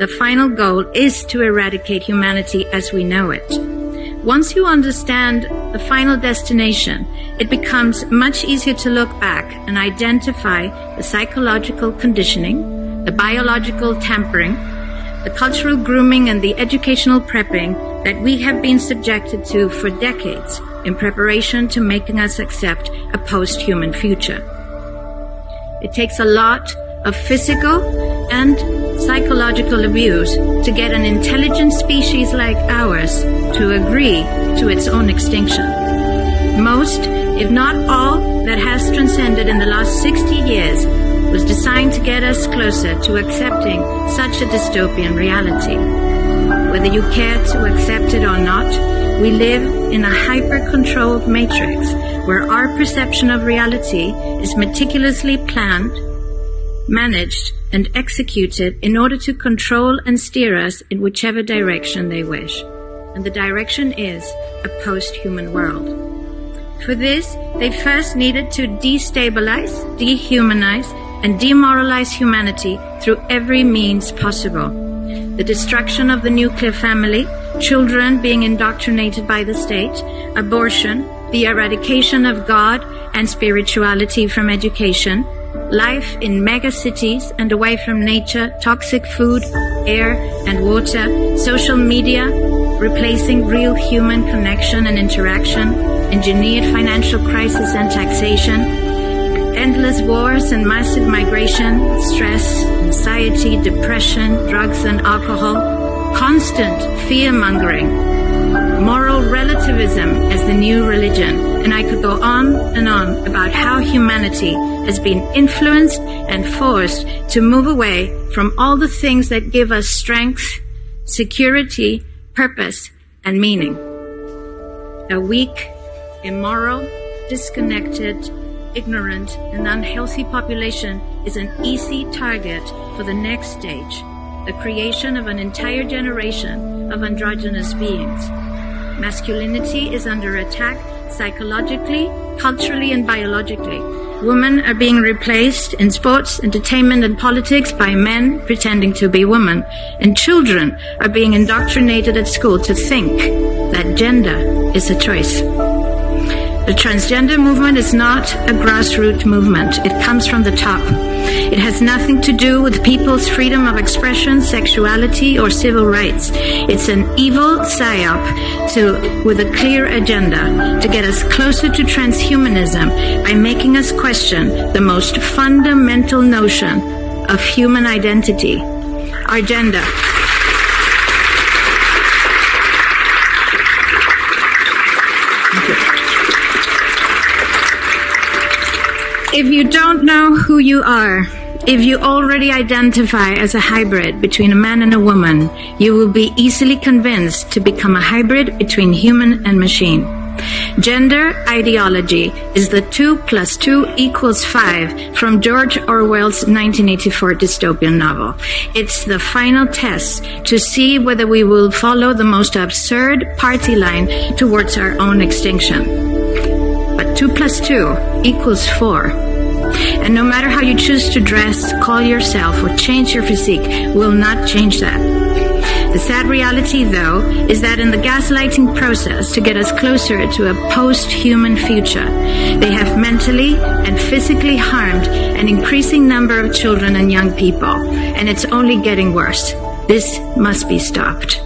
the final goal is to eradicate humanity as we know it. Once you understand the final destination, it becomes much easier to look back and identify the psychological conditioning, the biological tampering, the cultural grooming, and the educational prepping that we have been subjected to for decades in preparation to making us accept a post-human future. It takes a lot of physical and psychological abuse to get an intelligent species like ours to agree to its own extinction. Most, if not all, that has transcended in the last 60 years was designed to get us closer to accepting such a dystopian reality. Whether you care to accept it or not, we live in a hyper-controlled matrix where our perception of reality is meticulously planned, managed, and executed in order to control and steer us in whichever direction they wish. And the direction is a post-human world. For this, they first needed to destabilize, dehumanize, and demoralize humanity through every means possible. The destruction of the nuclear family, children being indoctrinated by the state, abortion, the eradication of God and spirituality from education, life in megacities and away from nature, toxic food, air and water, social media, replacing real human connection and interaction, engineered financial crisis and taxation, endless wars and massive migration, stress, anxiety, depression, drugs and alcohol, constant fear-mongering, moral relativism as the new religion, and I could go on and on about how humanity has been influenced and forced to move away from all the things that give us strength, security, purpose, and meaning. A weak, immoral, disconnected, ignorant, and unhealthy population is an easy target for the next stage, the creation of an entire generation of androgynous beings. Masculinity is under attack psychologically, culturally, and biologically. Women are being replaced in sports, entertainment, and politics by men pretending to be women. And children are being indoctrinated at school to think that gender is a choice. The transgender movement is not a grassroots movement. It comes from the top. It has nothing to do with people's freedom of expression, sexuality, or civil rights. It's an evil psyop with a clear agenda to get us closer to transhumanism by making us question the most fundamental notion of human identity, our gender. If you don't know who you are, if you already identify as a hybrid between a man and a woman, you will be easily convinced to become a hybrid between human and machine. Gender ideology is the 2 + 2 = 5 from George Orwell's 1984 dystopian novel. It's the final test to see whether we will follow the most absurd party line towards our own extinction. But 2 + 2 = 4. And no matter how you choose to dress, call yourself, or change your physique, will not change that. The sad reality, though, is that in the gaslighting process to get us closer to a post-human future, they have mentally and physically harmed an increasing number of children and young people, and it's only getting worse. This must be stopped.